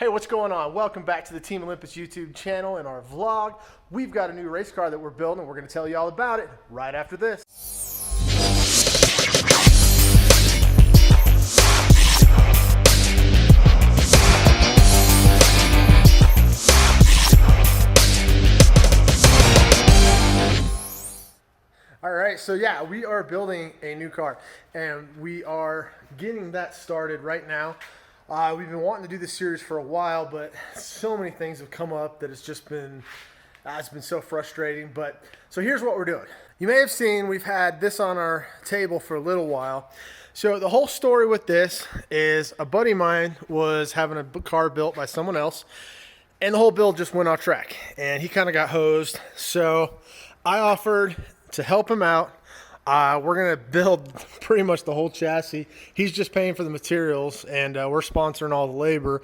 Hey, what's going on? Welcome back to the Team Olympus YouTube channel and our vlog. We've got a new race car that we're building. We're going to tell you all about it right after this. All right, so yeah, we are building a new car and we are getting that started right now. We've been wanting to do this series for a while, but so many things have come up that it's just been, it's been so frustrating. But so here's what we're doing. You may have seen we've had this on our table for a little while. So the whole story with this is a buddy of mine was having a car built by someone else, and the whole build just went off track, and he kind of got hosed. So I offered to help him out. We're going to build pretty much the whole chassis. He's just paying for the materials, and we're sponsoring all the labor.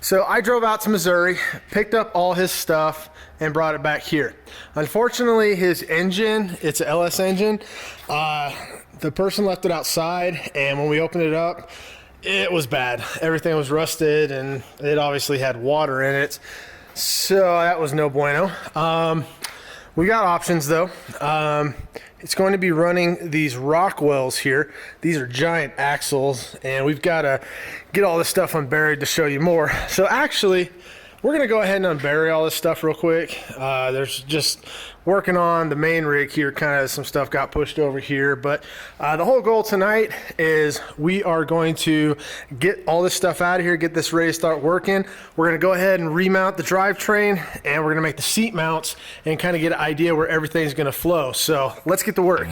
So I drove out to Missouri, picked up all his stuff, and brought it back here. Unfortunately, his engine, it's an LS engine. The person left it outside, and when we opened it up, it was bad. Everything was rusted, and it obviously had water in it. So that was no bueno. We got options though. It's going to be running these Rockwells here. These are giant axles, and we've got to get all this stuff unburied to show you more. So actually, we're going to go ahead and unbury all this stuff real quick. There's just working on the main rig here, kind of some stuff got pushed over here. But the whole goal tonight is we are going to get all this stuff out of here, get this ready to start working. We're going to go ahead and remount the drivetrain, and we're going to make the seat mounts and kind of get an idea where everything's going to flow. So let's get to work.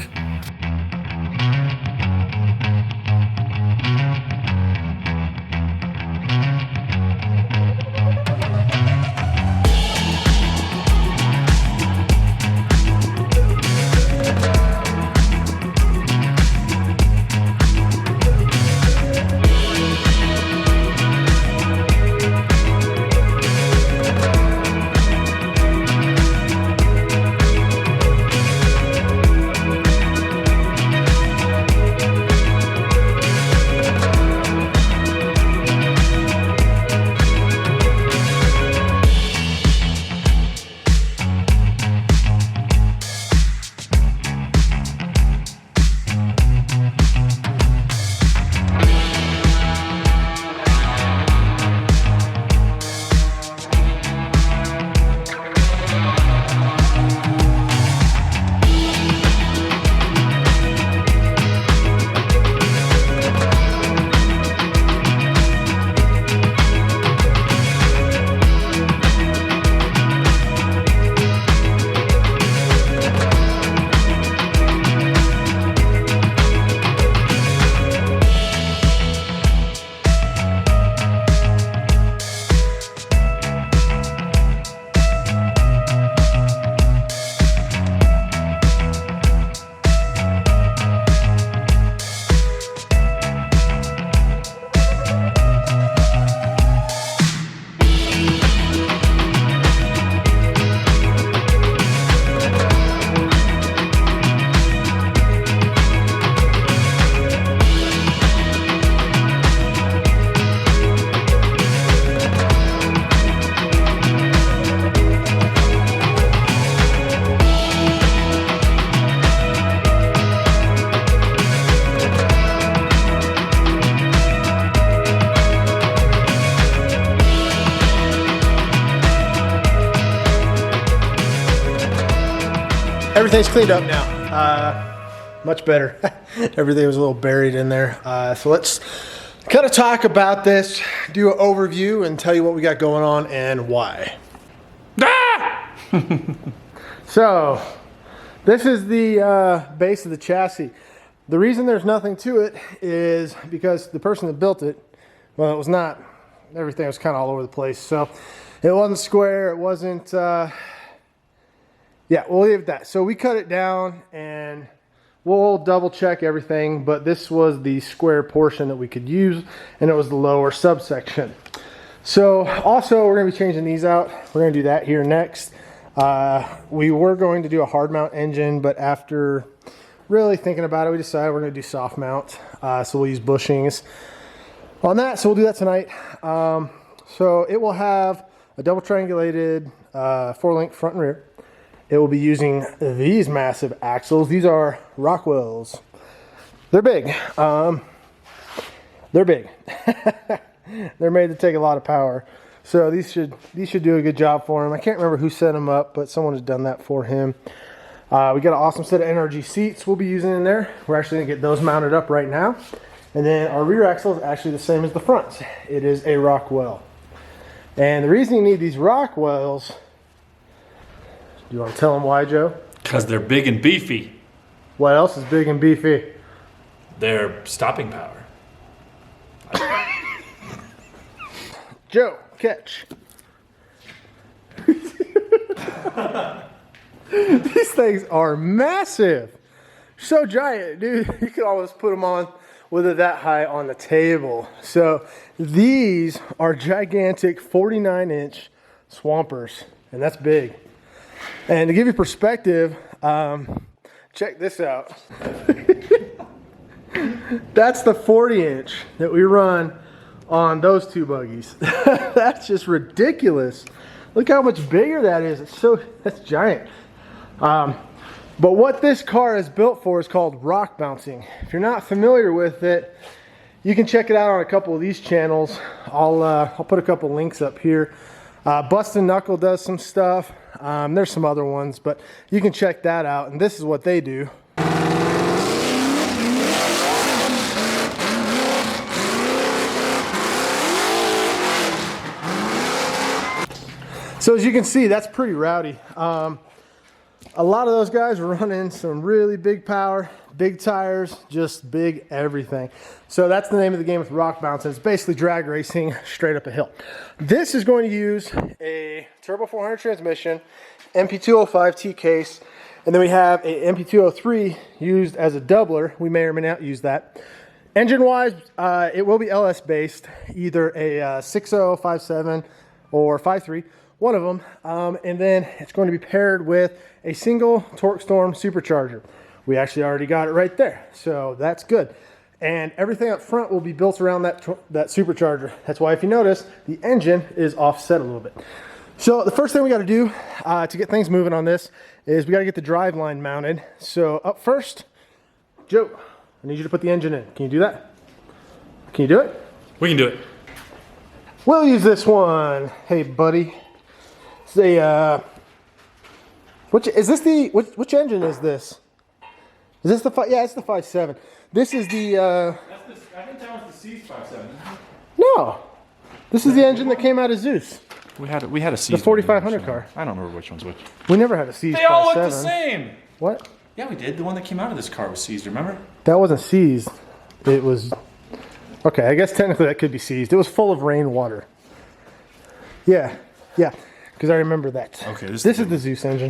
Everything's cleaned up now, much better. Everything was a little buried in there. So let's kind of talk about this, do an overview, and tell you what we got going on and why. Ah! So this is the base of the chassis. The reason there's nothing to it is because the person that built it, well, it was not, everything was kind of all over the place. So it wasn't square, it wasn't, yeah, we'll leave it at that. So we cut it down and we'll double check everything, but this was the square portion that we could use, and it was the lower subsection. So also we're gonna be changing these out. We're gonna do that here next. We were going to do a hard mount engine, but after really thinking about it, we decided we're gonna do soft mount. So we'll use bushings on that. So we'll do that tonight. So it will have a double triangulated 4-link front and rear. It will be using these massive axles. These are Rockwells. They're big. They're big. They're made to take a lot of power. So these should do a good job for him. I can't remember who set them up, but someone has done that for him. We got an awesome set of NRG seats we'll be using in there. We're actually gonna get those mounted up right now. And then our rear axle is actually the same as the front. It is a Rockwell. And the reason you need these Rockwells, do you want to tell them why, Joe? Because they're big and beefy. What else is big and beefy? Their stopping power. Joe, catch. These things are massive. So giant, dude. You could almost put them on with it that high on the table. So these are gigantic 49-inch swampers, and that's big. And to give you perspective, check this out. That's the 40-inch that we run on those two buggies. That's just ridiculous. Look how much bigger that is. That's giant. But what this car is built for is called rock bouncing. If you're not familiar with it, you can check it out on a couple of these channels. I'll put a couple links up here. Bustin' Knuckle does some stuff. There's some other ones, but you can check that out. And this is what they do. So as you can see, that's pretty rowdy. A lot of those guys are running some really big power, big tires, just big everything. So that's the name of the game with rock bouncing. It's basically drag racing straight up a hill. This is going to use a turbo 400 transmission, MP205 T-case, and then we have a MP203 used as a doubler. We may or may not use that. Engine-wise, it will be LS based, either a 6.0, 5.7, or 5.3. One of them, and then it's going to be paired with a single Torqstorm supercharger. We actually already got it right there, so that's good. And everything up front will be built around that supercharger. That's why, if you notice, the engine is offset a little bit. So the first thing we got to do to get things moving on this is we got to get the drive line mounted. So up first, Joe, I need you to put the engine in. Can you do that? Can you do it? We can do it. We'll use this one. Hey, buddy. The which engine is this? Is this the yeah, it's the 5.7. This is the I think that was the C's 5.7. No. This is the engine that came out of Zeus. We had a C's. The 4500 car. I don't remember which one's which. We never had a C's 5.7. They all look the same. What? Yeah, we did. The one that came out of this car was seized, remember? That wasn't seized. It was okay, I guess technically that could be seized. It was full of rainwater. Yeah. Yeah. Because I remember that. Okay, this is the Zeus engine.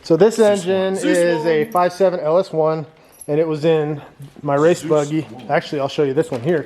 So this engine is a 5.7 LS1, and it was in my race buggy. Actually, I'll show you this one here.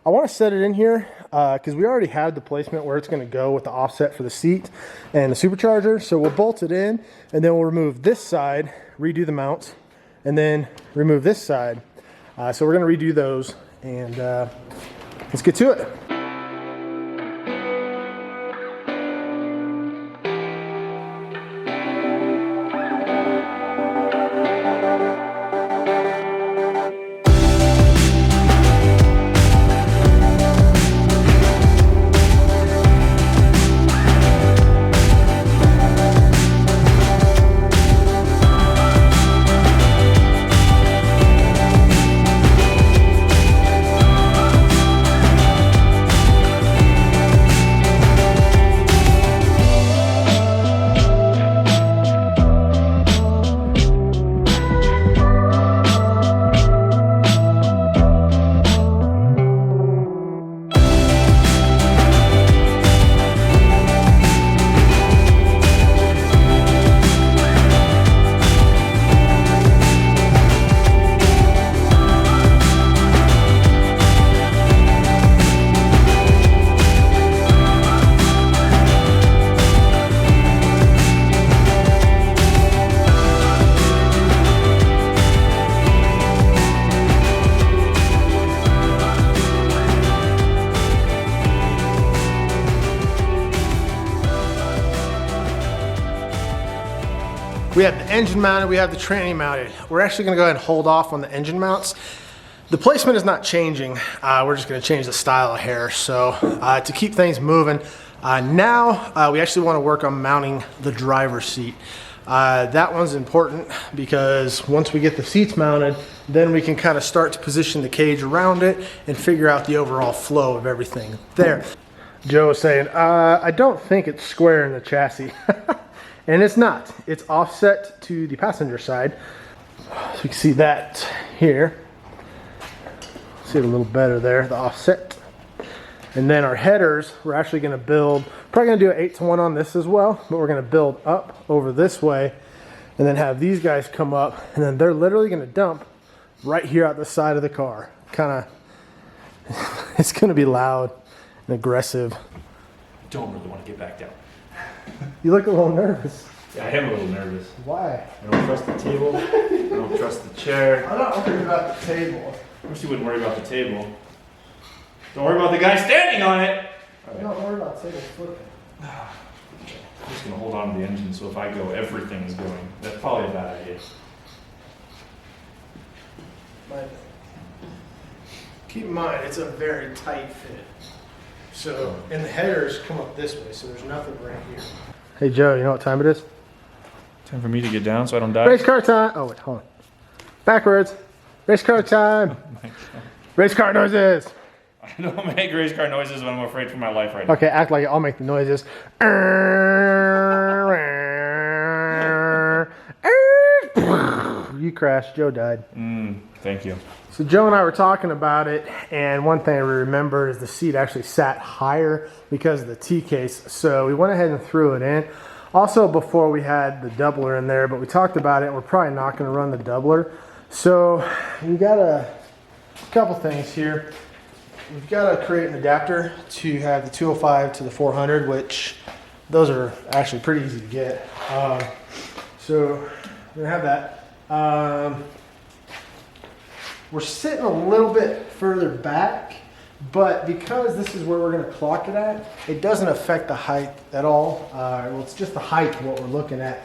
I want to set it in here because we already had the placement where it's going to go with the offset for the seat and the supercharger. So we'll bolt it in, and then we'll remove this side, redo the mounts, and then remove this side. So we're going to redo those, and let's get to it. We have the engine mounted, we have the tranny mounted. We're actually gonna go ahead and hold off on the engine mounts. The placement is not changing. We're just gonna change the style of hair. So to keep things moving, now we actually wanna work on mounting the driver's seat. That one's important because once we get the seats mounted, then we can kind of start to position the cage around it and figure out the overall flow of everything there. Joe was saying, I don't think it's square in the chassis. And it's not. It's offset to the passenger side. So you can see that here. See it a little better there, the offset. And then our headers, we're actually going to build, probably going to do an 8-to-1 on this as well, but we're going to build up over this way and then have these guys come up, and then they're literally going to dump right here out the side of the car. Kind of, it's going to be loud and aggressive. Don't really want to get back down. You look a little nervous. Yeah, I am a little nervous. Why? I don't trust the table. I don't trust the chair. I'm not worried about the table. I wish you wouldn't worry about the table. Don't worry about the guy standing on it. I'm not worried about the table flipping. I'm just gonna hold on to the engine, so if I go, everything's going. That's probably a bad idea. But keep in mind, it's a very tight fit. So, and the headers come up this way, so there's nothing right here. Hey Joe, you know what time it is? Time for me to get down so I don't die. Race car time! Oh wait, hold on. Backwards. Race car time! Race car noises! I don't make race car noises when I'm afraid for my life right now. Okay, act like it. I'll make the noises. You crashed, Joe died. Thank you. So Joe and I were talking about it, and one thing we remember is the seat actually sat higher because of the T-case. So we went ahead and threw it in. Also before we had the doubler in there, but we talked about it. We're probably not going to run the doubler. So we got a couple things here. We've got to create an adapter to have the 205 to the 400, which those are actually pretty easy to get. So we're going to have that. We're sitting a little bit further back, but because this is where we're going to clock it at, it doesn't affect the height at all. Well, it's just the height of what we're looking at.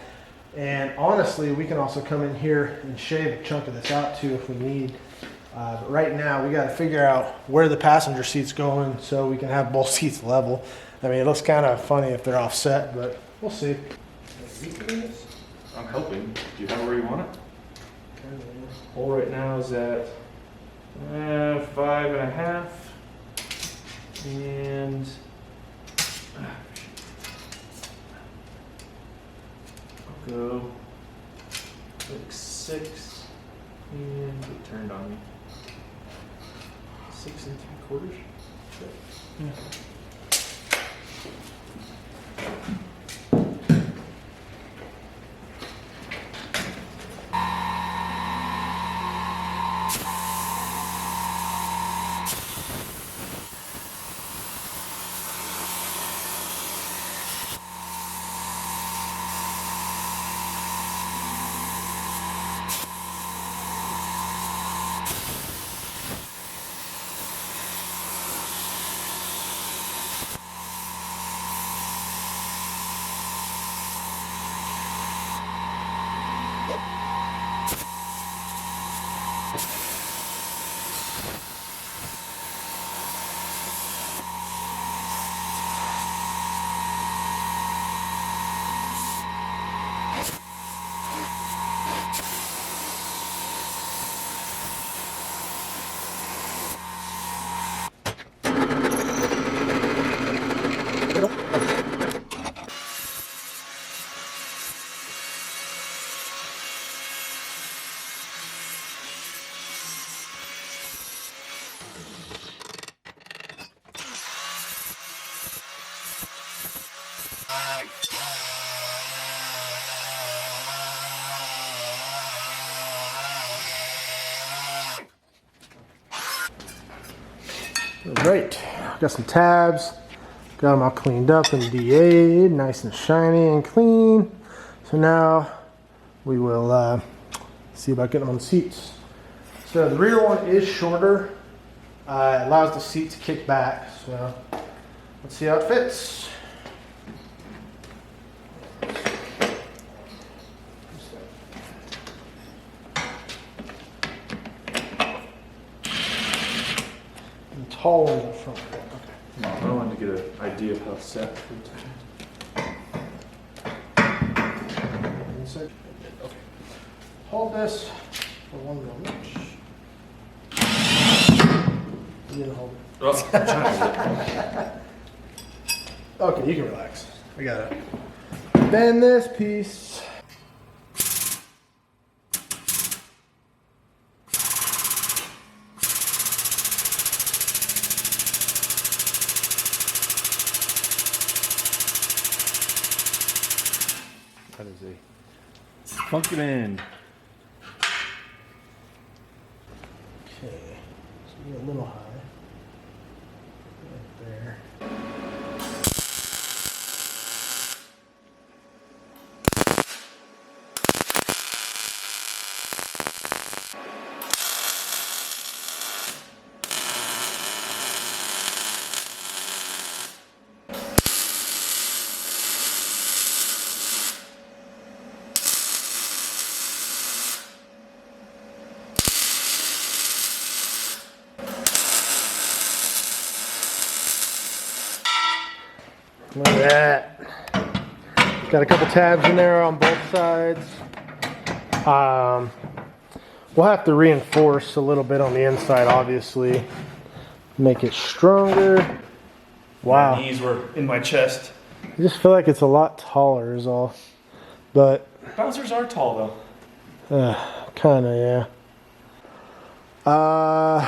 And honestly, we can also come in here and shave a chunk of this out too if we need. But right now, we got to figure out where the passenger seat's going so we can have both seats level. I mean, it looks kind of funny if they're offset, but we'll see. I'm helping. Do you have it where you want it? Hole right now is at 5.5, and I'll go like 6, and it turned on me. 6 3/4. Yeah. All right, got some tabs, got them all cleaned up and DA'd, nice and shiny and clean. So now we will see about getting them on the seats. So the rear one is shorter, it allows the seat to kick back. So let's see how it fits. Just tall one in the front. Okay. I wanted to get an idea of how set. Okay. Hold this for 1 moment. You didn't hold it. Oh, I'm trying to Okay, you can relax. I got it. Bend this piece. That is a Funkin'. Okay, so you're a little high. Right there. Look at that. Got a couple tabs in there on both sides. We'll have to reinforce a little bit on the inside, obviously. Make it stronger. Wow. My knees were in my chest. I just feel like it's a lot taller is all. But Bouncers are tall though. kinda, yeah.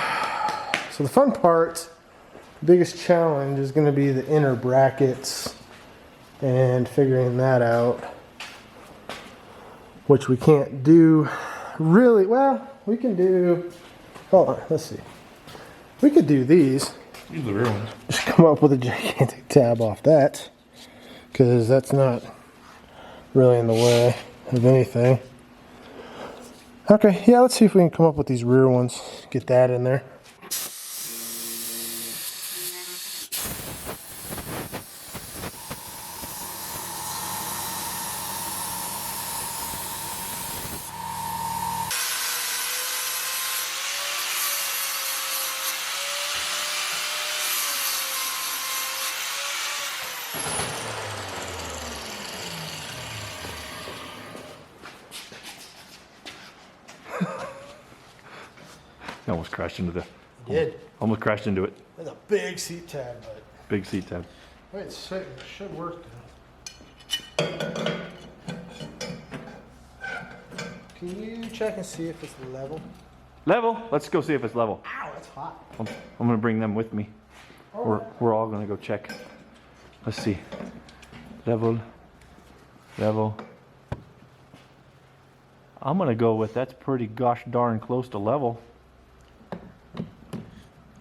So the fun part, biggest challenge is going to be the inner brackets and figuring that out, which we can't do really well. We can do, hold on, let's see, we could do these, These are the real ones. just come up with a gigantic tab off that, because that's not really in the way of anything. Okay, yeah, let's see if we can come up with these rear ones, get that in there. I almost crashed into the. Did. Almost crashed into it. That's a big seat tab, but Big seat tab. wait a second, it should work though. Can you check and see if it's level? Level. Let's go see if it's level. Ow, that's hot. I'm gonna bring them with me. We're all gonna go check. Let's see. Level. Level. I'm gonna go with that's pretty gosh darn close to level.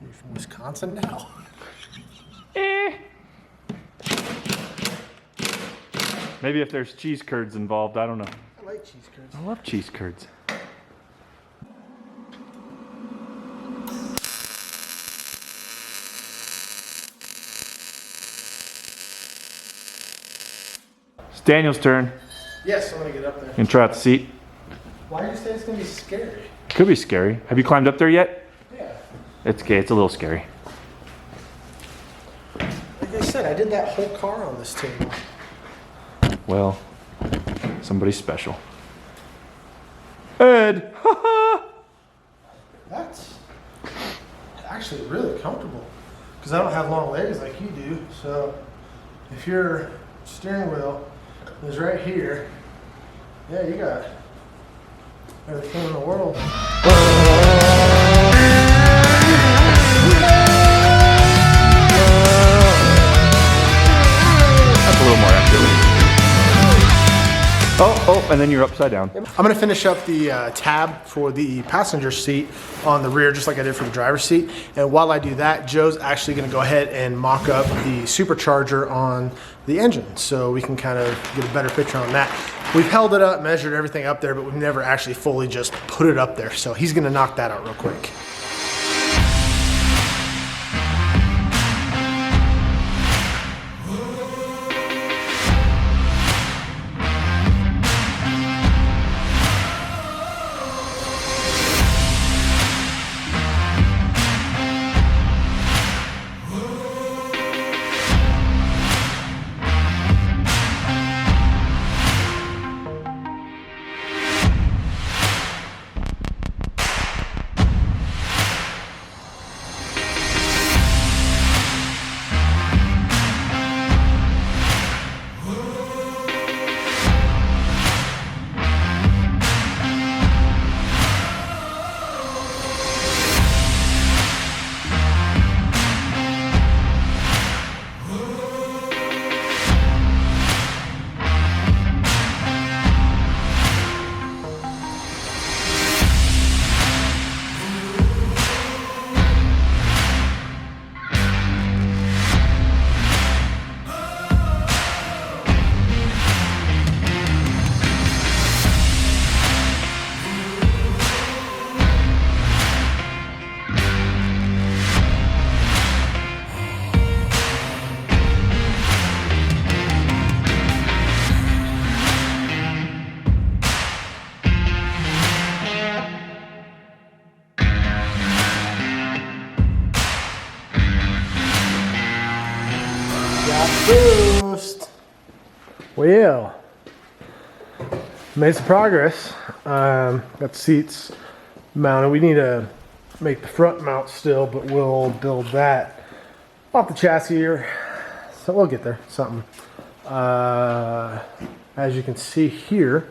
You're from Wisconsin now. Maybe if there's cheese curds involved, I don't know. I like cheese curds. I love cheese curds. It's Daniel's turn. Yes, I'm gonna get up there. And try out the seat. Why do you say it's gonna be scary? Could be scary. Have you climbed up there yet? Yeah. It's okay. It's a little scary. Like I said, I did that whole car on this table. Well, somebody special. Ed! That's actually really comfortable because I don't have long legs like you do. So if your steering wheel is right here, yeah, you got everything in the world. That's a little more accurate. Oh, and then you're upside down. I'm gonna finish up the tab for the passenger seat on the rear, just like I did for the driver's seat. And while I do that, Joe's actually gonna go ahead and mock up the supercharger on the engine so we can kind of get a better picture on that. We've held it up, measured everything up there, but we've never actually fully just put it up there. So he's gonna knock that out real quick. Boost. Well, made some progress. Got the seats mounted. We need to make the front mount still, but we'll build that off the chassis here. So we'll get there, something. As you can see here,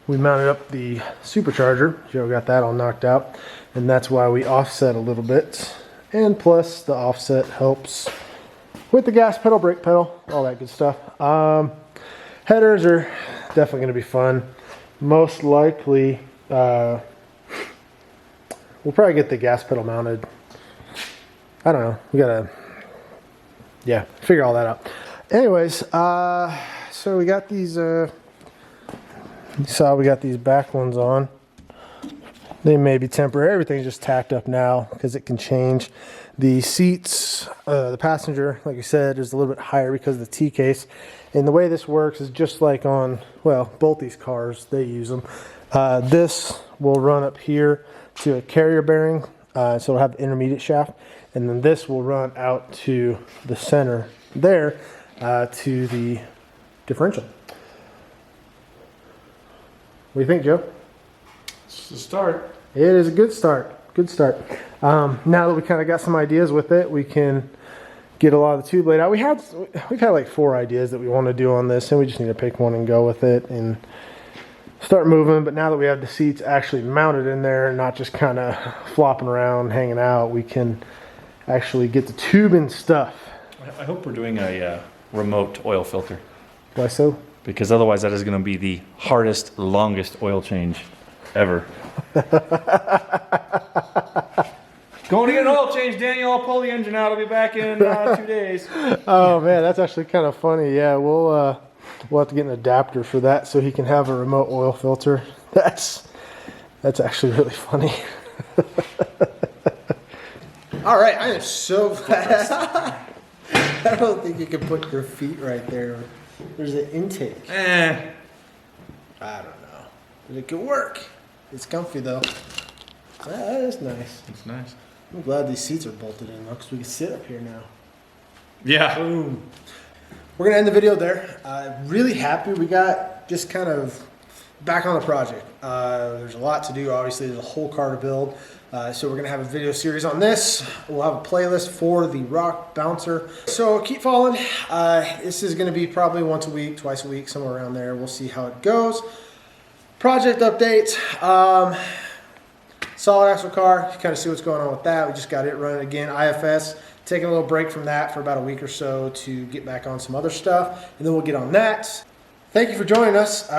we mounted up the supercharger. Joe got that all knocked out, and that's why we offset a little bit. And plus the offset helps with the gas pedal, brake pedal, all that good stuff. Headers are definitely going to be fun. Most likely, we'll probably get the gas pedal mounted. I don't know. We gotta, yeah, figure all that out. Anyways, so we got these, you saw we got these back ones on. They may be temporary. Everything's just tacked up now because it can change. The seats, the passenger, like I said, is a little bit higher because of the T-case. And the way this works is just like on, well, both these cars, they use them. This will run up here to a carrier bearing, so it'll have the intermediate shaft. And then this will run out to the center there to the differential. What do you think, Joe? It's a start. It is a good start. Good start. Now that we kind of got some ideas with it, we can get a lot of the tube laid out. We've had like 4 ideas that we want to do on this, and we just need to pick one and go with it and start moving. But now that we have the seats actually mounted in there, not just kind of flopping around, hanging out, we can actually get the tube and stuff. I hope we're doing a remote oil filter. Why so? Because otherwise that is going to be the hardest, longest oil change ever. Going to get an oil change, Daniel. I'll pull the engine out. I'll be back in 2 days. Oh man, that's actually kind of funny. Yeah, we'll have to get an adapter for that so he can have a remote oil filter. That's actually really funny. All right, I am so fast. I don't think you can put your feet right there. There's an intake. I don't know, but it could work. It's comfy though. That is nice. It's nice. I'm glad these seats are bolted in though, because we can sit up here now. Yeah. Boom. We're gonna end the video there. Really happy we got just kind of back on the project. There's a lot to do. Obviously, there's a whole car to build. So we're gonna have a video series on this. We'll have a playlist for the rock bouncer. So keep following. This is gonna be probably once a week, twice a week, somewhere around there. We'll see how it goes. Project updates. Solid axle car, kind of see what's going on with that. We just got it running again. IFS, taking a little break from that for about a week or so to get back on some other stuff, and then we'll get on that. Thank you for joining us.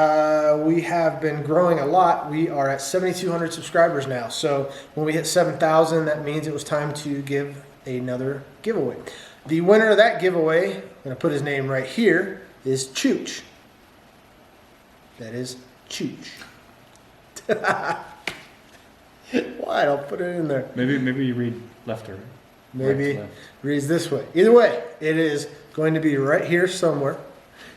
We have been growing a lot. We are at 7,200 subscribers now. So when we hit 7,000, that means it was time to give another giveaway. The winner of that giveaway, I'm gonna put his name right here, is Chooch. That is Chooch. Why? I'll put it in there. Maybe you read left or right. Maybe Right, reads this way. Either way, it is going to be right here somewhere.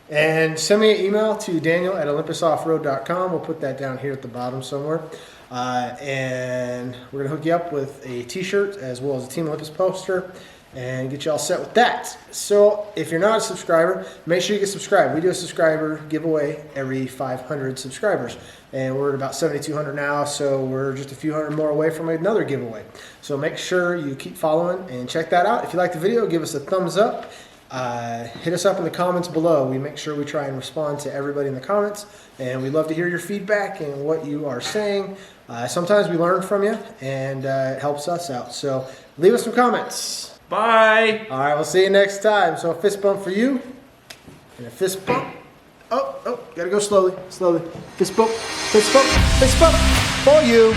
And send me an email to daniel@olympusoffroad.com. We'll put that down here at the bottom somewhere. And we're going to hook you up with a t-shirt as well as a Team Olympus poster and get you all set with that. So if you're not a subscriber, make sure you get subscribed. We do a subscriber giveaway every 500 subscribers. And we're at about 7,200 now, so we're just a few hundred more away from another giveaway. So make sure you keep following and check that out. If you like the video, give us a thumbs up. Hit us up in the comments below. We make sure we try and respond to everybody in the comments, and we love to hear your feedback and what you are saying. Sometimes we learn from you, and it helps us out. So leave us some comments. Bye. All right, we'll see you next time. So a fist bump for you, and a fist bump. Oh, gotta go slowly. Fist bump for you.